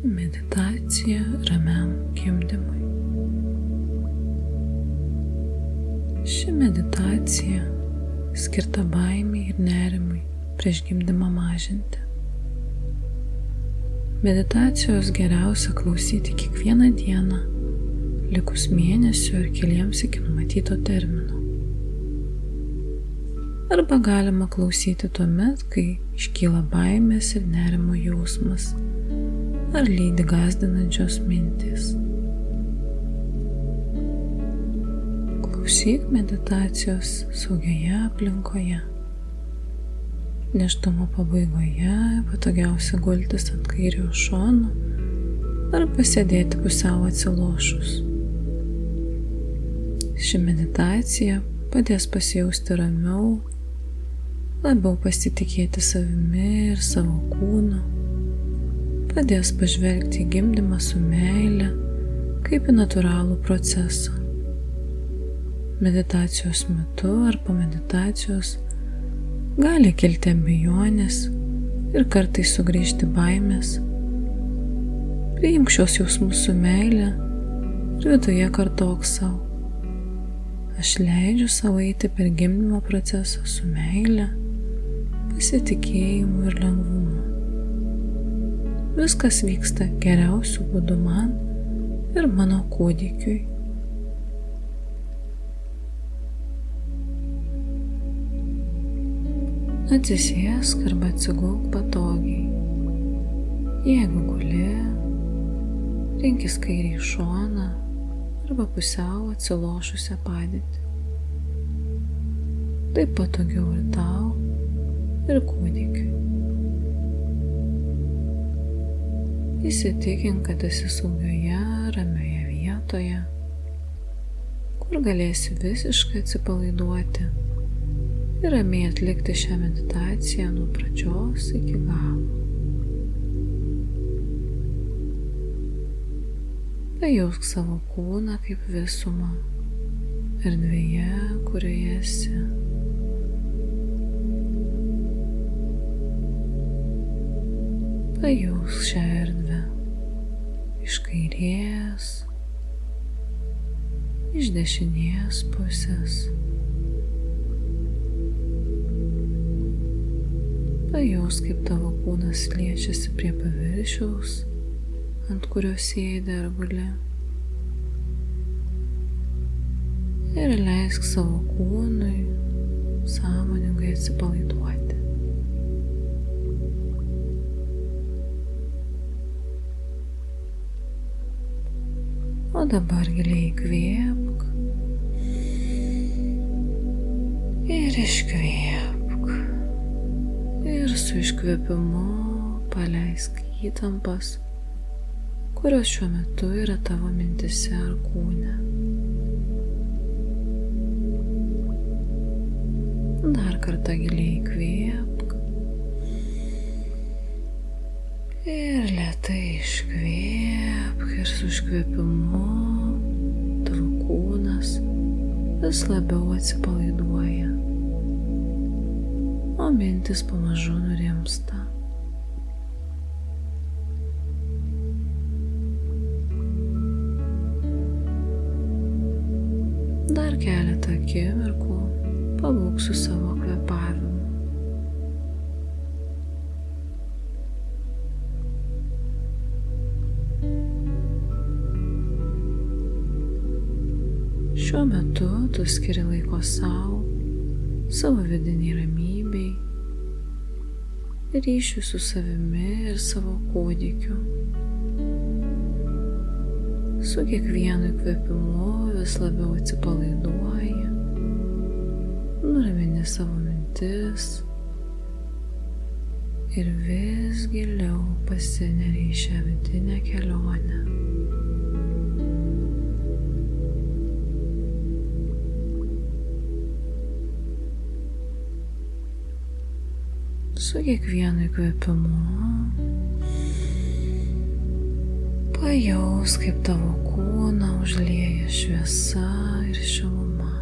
Meditacija ramiam gimdymui. Ši meditacija skirta baimei ir nerimui prieš gimdymą mažinti. Meditacijos geriausia klausyti kiekvieną dieną, likus mėnesio ir keliems iki numatyto termino. Arba galima klausyti tuomet, kai iškyla baimės ir nerimo jausmas, ar lydi gąsdinančios mintys. Klausyk meditacijos saugioje aplinkoje. Nėštumo pabaigoje patogiausia gultis ant kairiojo šono ar pasėdėti pusiau atsilošus. Ši meditacija padės pasijausti ramiau, labiau pasitikėti savimi ir savo kūnu, padės pažvelgti į gimdymą su meile, kaip į natūralų procesą. Meditacijos metu ar po meditacijos gali kilti abejonės ir kartais sugrįžti baimės. Priimk šios jausmus su meile ir viduje kartok sau: aš leidžiu savo eiti per gimdymo procesą su meile, pasitikėjimu ir lengvumu. Viskas vyksta geriausiu būdu man ir mano kūdikiui. Atsisėsk arba atsigulk patogiai. Jeigu guli, rinkis kairį šoną arba pusiau atsilošusią padėtį. Taip patogiau ir tau, ir kūdikiui. Įsitikink, kad esi saugioje, ramioje vietoje, kur galėsi visiškai atsipalaiduoti ir ramiai atlikti šią meditaciją nuo pradžios iki galo. Pajausk savo kūną kaip visumą, erdvėje, kurioje esi. Pajausk šią erdvę iš kairės, iš dešinės pusės. Pajausk, kaip tavo kūnas liečiasi prie paviršiaus, ant kurio sėdi ar guli. Ir leisk savo kūnui sąmoningai atsipalaiduoti. O dabar giliai įkvėpk ir iškvėpk. Ir su iškvėpimu paleisk įtampas, kurios šiuo metu yra tavo mintise ar kūne. Dar kartą giliai įkvėpk ir lėtai iškvėpk, ir su iškvėpimu tavo kūnas vis labiau atsipalaiduoja, o mintis pamažu nurimsta. Dar keletą akimirkų pabūk su savo kvėpavimu. Šiuo metu tu skiri laiko savo vidiniai ramybei, ryšiui su savimi ir savo kūdikiu. Su kiekvienu įkvėpimu vis labiau atsipalaiduoji, nuramini savo mintis ir vis giliau pasineri į šią vidinę kelionę. Su kiekvienu įkvėpimu pajausk, kaip tavo kūną užlieja šviesa ir šiluma.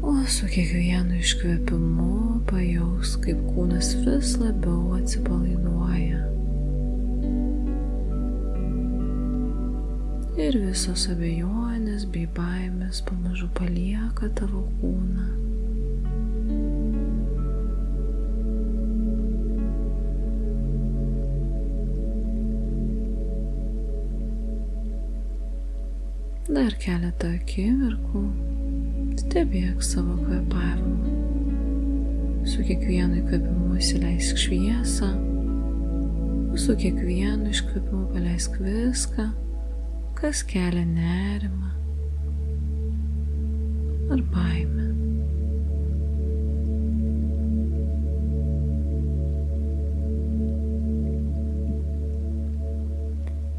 O su kiekvienu iškvėpimu pajaus, kaip kūnas vis labiau atsipalaiduoja. Ir visos abejonės bei baimės pamažu palieka tavo kūną. Dar keletą akimirkų stebėk savo kvėpavimą. Su kiekvienu įkvėpimu įsileisk šviesą, o su kiekvienu iškvėpimu paleisk viską, kas kelia nerimą ar baimę.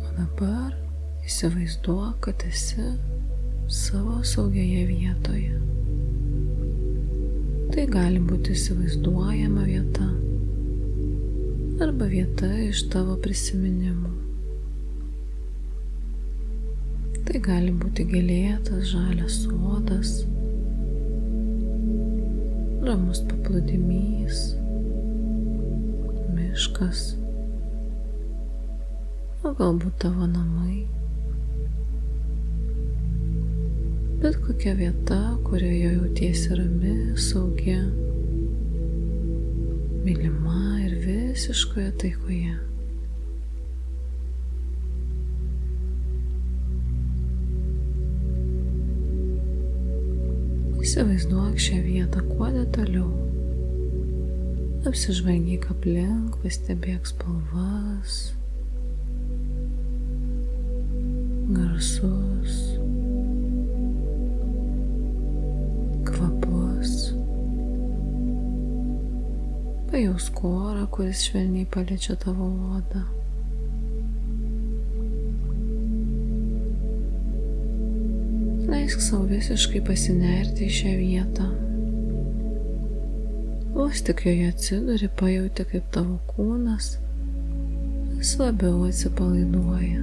O dabar įsivaizduok, kad esi savo saugioje vietoje. Tai gali būti įsivaizduojama vieta arba vieta iš tavo prisiminimų. Tai gali būti gėlėtas žalias sodas, ramus paplūdimys, miškas, o galbūt tavo namai. Bet kokia vieta, kurioje jautiesi rami, saugi, mylima ir visiškoje taikoje. Įsivaizduok šią vietą kuo detaliau. Apsižvalgyk aplink, pastebėk spalvas, garsus, kvapus. Pajausk orą, kuris švelniai paliečia tavo odą. Leisk savo visiškai pasinerti į šią vietą. Vos tik joje atsiduri, pajauti, kaip tavo kūnas vis labiau atsipalaiduoja.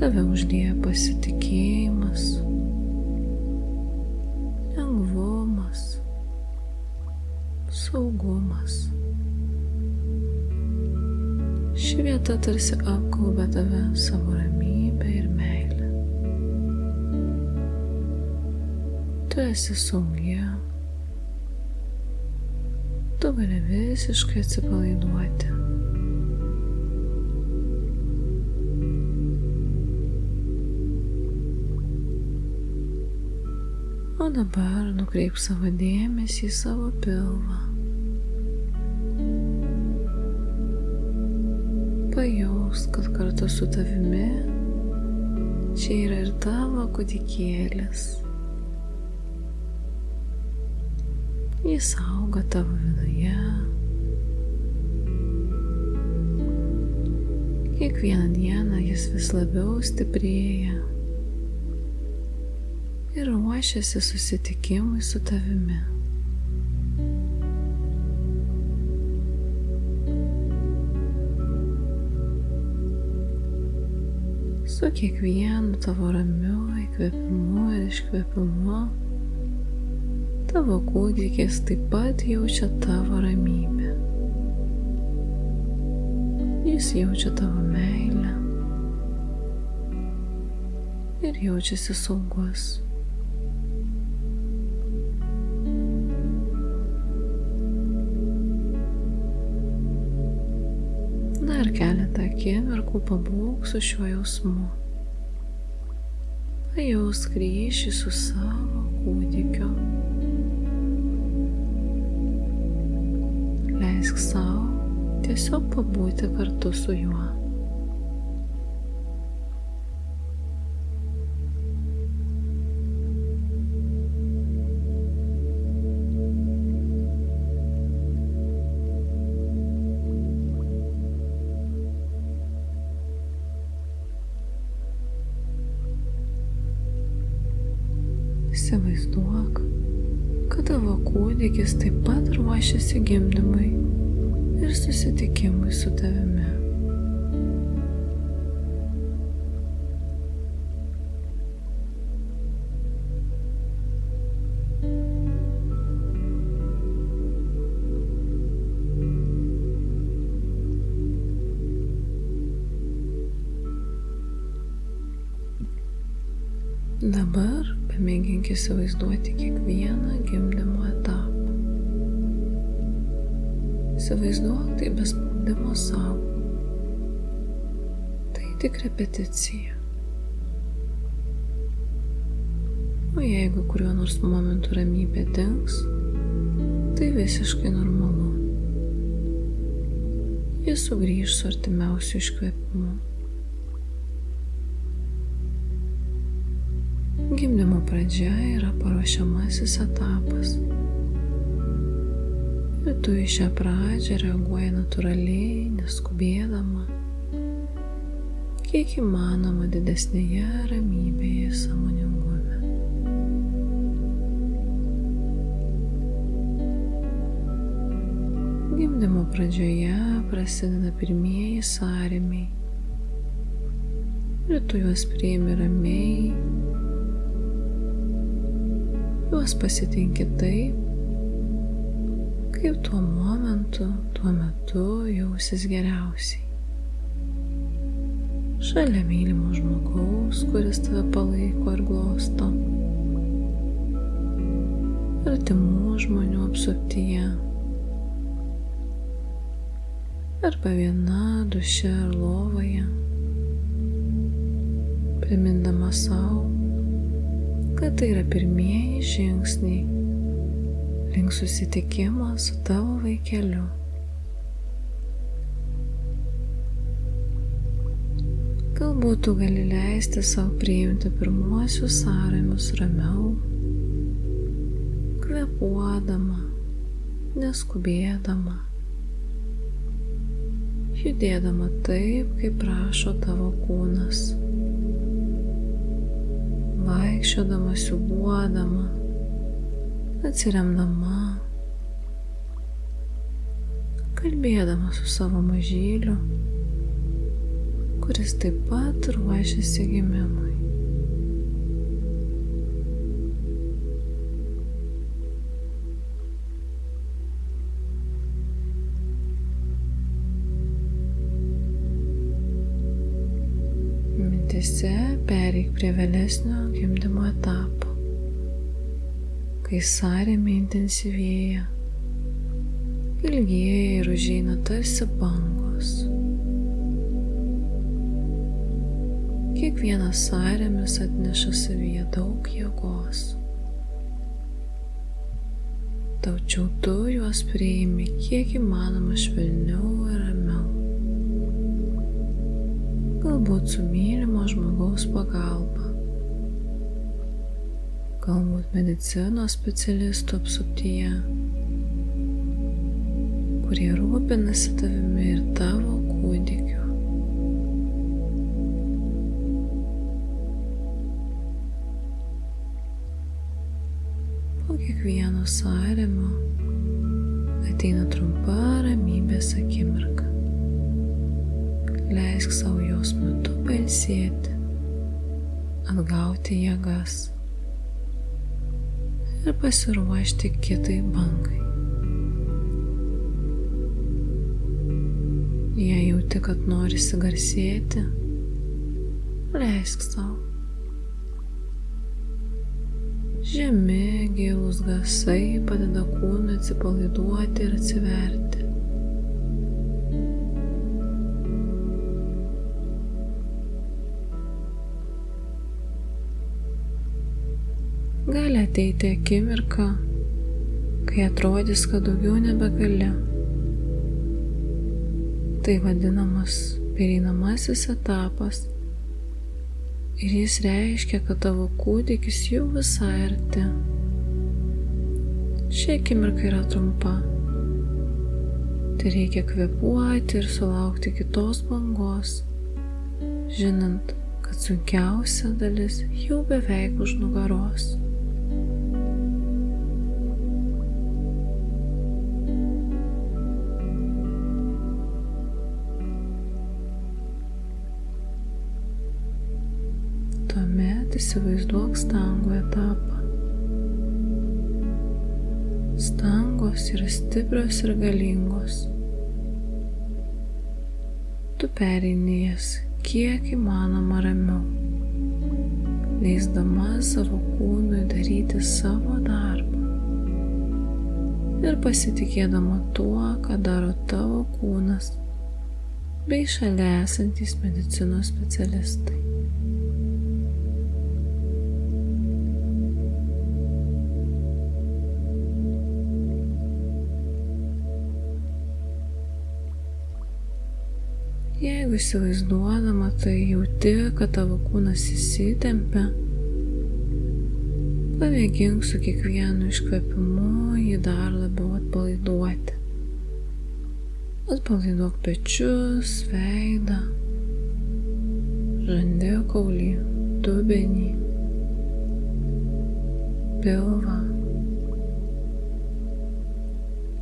Tave uždėja pasitikėjimas, lengvumas, saugumas. Ši vieta tarsi apgaubia tave savo ramybę ir meilę. Tu esi saugi. Tu gali visiškai atsipalaiduoti. O dabar nukreip savo dėmesį į savo pilvą. Pajaus, kad kartu su tavimi čia yra ir tavo kūdikėlis. Jis auga tavo viduje. Kiekvieną dieną jis vis labiau stiprėja ir ruošiasi susitikimui su tavimi. Su kiekvienu tavo ramiu įkvėpimu ir iškvėpimu tavo kūdikis taip pat jaučia tavo ramybę. Jis jaučia tavo meilę ir jaučiasi saugus. Dar keletą akimirkų pabūk su šiuo jausmu. Pajausk ryšį su savo kūdikiu. Leisk sau tiesiog pabūti kartu su juo. Įsivaizduok, kad tavo kūdikis taip pat ruošiasi gimdymui ir susitikimui su tavimi. pamėgink įsivaizduoti kiekvieną gimdymo etapą. Įsivaizduok tai be spaudimo savo. Tai tik repeticija. O jeigu kuriuo nors momentu ramybė dings, tai visiškai normalu. Jis sugrįš su artimiausiu iškvėpimu. Gimdymo pradžia yra paruošiamasis etapas. Ir tu į šią pradžią reaguoji natūraliai, neskubėdama, kiek įmanoma didesnėje ramybėje ir sąmoningume. Gimdymo pradžioje prasideda pirmieji sąrėmiai ir tu juos priimi ramiai, juos pasitinki taip, kaip tuo momentu, tuo metu jausis geriausiai. Šalia mylimo žmogaus, kuris tave palaiko ir glosto. Artimų žmonių apsuptyje. Arba viena duše ar lovoje. Primindama sau, kad tai yra pirmieji žingsniai link susitikimo su tavo vaikeliu. Galbūt tu gali leisti savo priimti pirmuosius sąrėmius ramiau, kvėpuodama, neskubėdama, judėdama taip, kaip prašo tavo kūnas. Vaikščiodama, siūbuodama, atsiremdama, kalbėdama su savo mažyliu, kuris taip pat ruošiasi gimimui. Mintyse pereik prie vėlesnio gimdymo etapo, kai sąrėmiai intensyvėja, ilgėja ir užeina tarsi bangos. Kiekvienas sąrėmis atneša savyje daug jėgos. Tačiau tu juos priimi kiek įmanoma švelniau ir ramiau. Galbūt su mylimo žmogaus pagalba. Galbūt medicinos specialistų apsuptyje, kurie rūpinasi tavimi ir tavo kūdikiu. Po kiekvieno sąrėmio ateina trumpa ramybės akimirka. Leisk savo jos metu pailsėti, atgauti jėgas ir pasiruošti kitai bangai. Jei jauti, kad norisi garsėti, leisk savo. Žemi, gilūs garsai padeda kūnui atsipalaiduoti ir atsiverti. Gali ateiti akimirka, kai atrodys, kad daugiau nebegali. Tai vadinamas pereinamasis etapas ir jis reiškia, kad tavo kūdikis jau visai arti. Ši akimirka yra trumpa. Tai reikia kvėpuoti ir sulaukti kitos bangos, žinant, kad sunkiausia dalis jau beveik už nugaros. Tuomet įsivaizduok stangų etapą. Stangos yra stiprios ir galingos. Tu pereini jas kiek įmanoma ramiau. leisdama savo kūnui daryti savo darbą ir pasitikėdama tuo, ką daro tavo kūnas bei šalia esantys medicinos specialistai. Jeigu įsivaizduodama, tai jauti, kad tavo kūnas įsitempia, pamėgink su kiekvienu iškvėpimu jį dar labiau atpalaiduoti. Atpalaiduok pečius, veidą, žandikaulį, dubenį, pilvą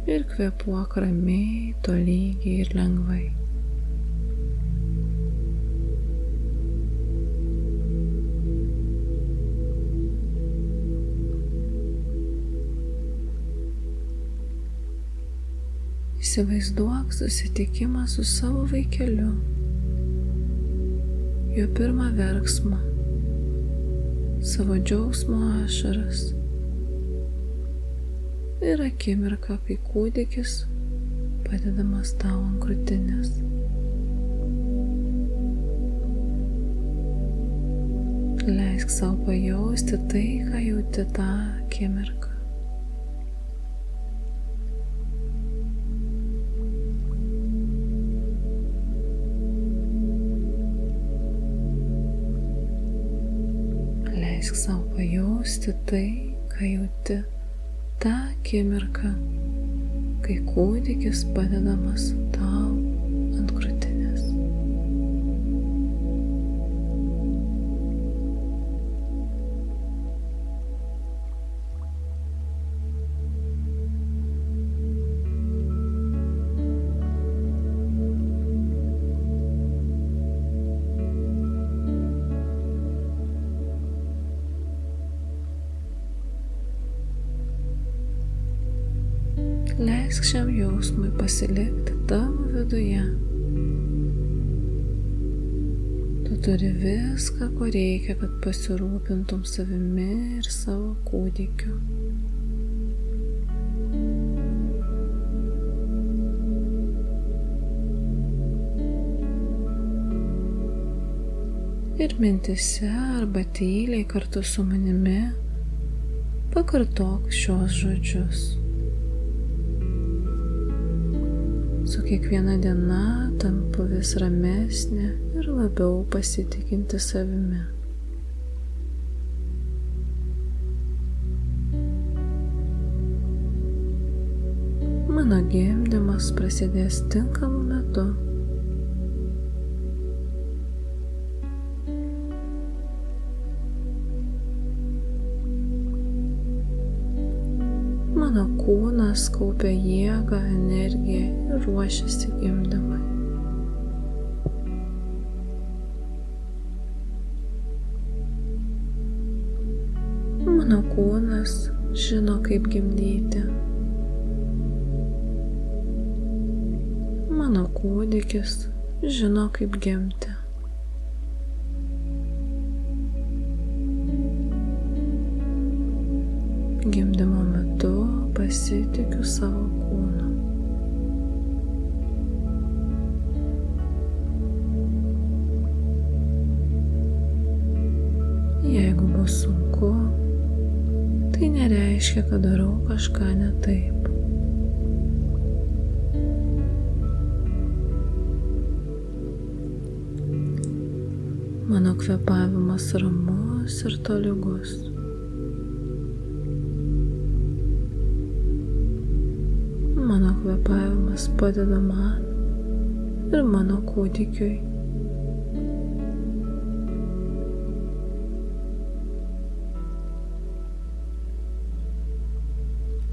ir kvėpuok ramiai, tolygiai ir lengvai. Įsivaizduok susitikimą su savo vaikeliu, jo pirmą verksmą, savo džiaugsmo ašaras ir akimirką, kai kūdikis padedamas tau ant krūtinės. Leisk savo pajausti tai, ką jauti tą akimirką. Leisk savo pajausti tai, ką jauti tą akimirką, kai kūdikis padedamas tau ant krūtinės. Leisk šiam jausmui pasilikti tavo viduje. Tu turi viską, ko reikia, kad pasirūpintum savimi ir savo kūdikiu. Ir mintise arba tyliai kartu su manimi pakartok šios žodžius. Su kiekviena diena tampu vis ramesnė ir labiau pasitikinti savimi. Mano gimdymas prasidės tinkamu metu. Mano kūnas kaupia jėgą, energiją ir ruošiasi gimdymui. Mano kūnas žino, kaip gimdyti. Mano kūdikis žino, kaip gimti. Gimdymo metu pasitikiu savo kūnu. Jeigu bus sunku, tai nereiškia, kad darau kažką ne taip. Mano kvėpavimas ramus ir tolygus. Mano kvėpavimas padeda man ir mano kūdikiui.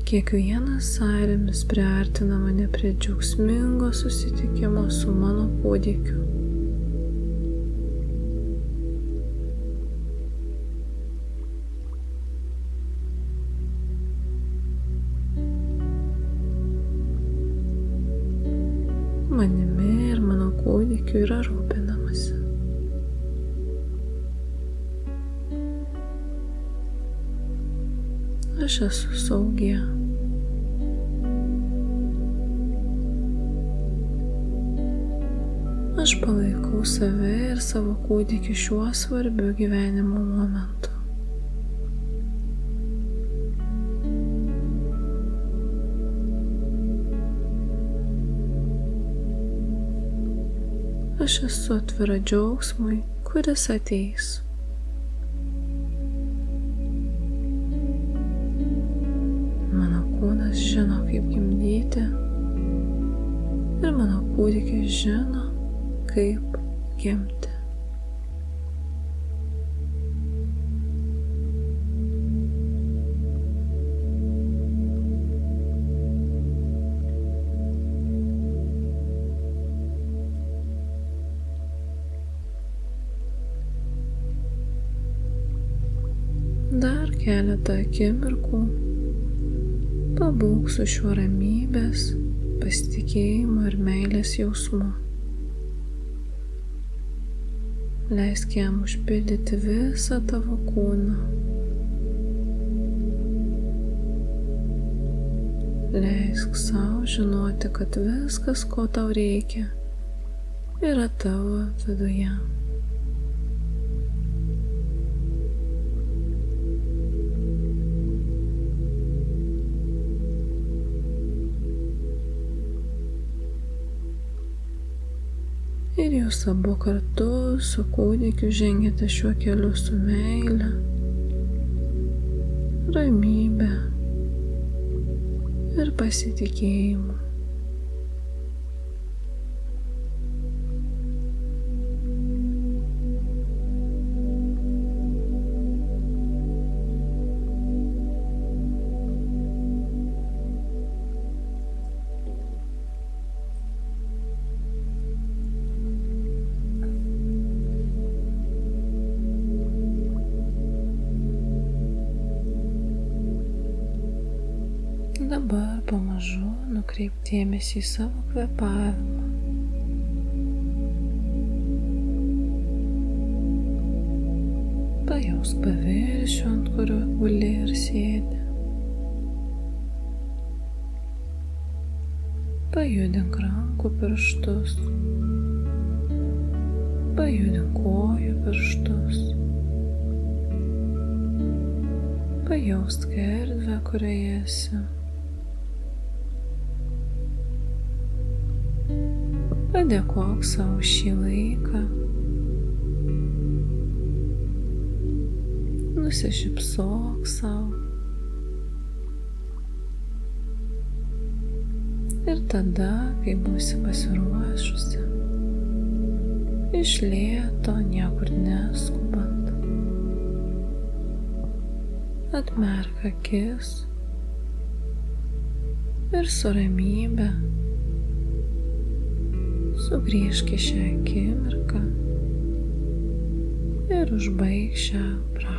Kiekvienas sąrėmis priartina mane prie džiaugsmingo susitikimo su mano kūdikiu. Manimi ir mano kūdikiu yra rūpinamasi. Aš esu saugi. Aš palaikau save ir savo kūdikį šiuo svarbiu gyvenimo momentu. Aš esu atvira džiaugsmui, kuris ateis. Mano kūnas žino, kaip gimdyti ir mano kūdikis žino, kaip gimti. Dar keletą akimirkų pabūk su šiuo ramybės, pasitikėjimo ir meilės jausmu. Leisk jam užpildyti visą tavo kūną. Leisk sau žinoti, kad viskas, ko tau reikia, yra tavo viduje. Ir jūs abu kartu su kūdikiu žengiate šiuo keliu su meile, ramybe ir pasitikėjimu. Dabar pamažu nukreip dėmesį į savo kvėpavimą. Pajausk paviršių, ant kurio guli ir sėdi. Pajudink rankų pirštus. Pajudink kojų pirštus. Pajausk erdvę, kurioje esi. Padėkok savo šį laiką. Nusišypsok savo. Ir tada, kai būsi pasiruošusi, iš lėto, niekur neskubant, atmerk akis ir su ramybe sugrįžk į šią akimirką ir užbaik šią praktiką.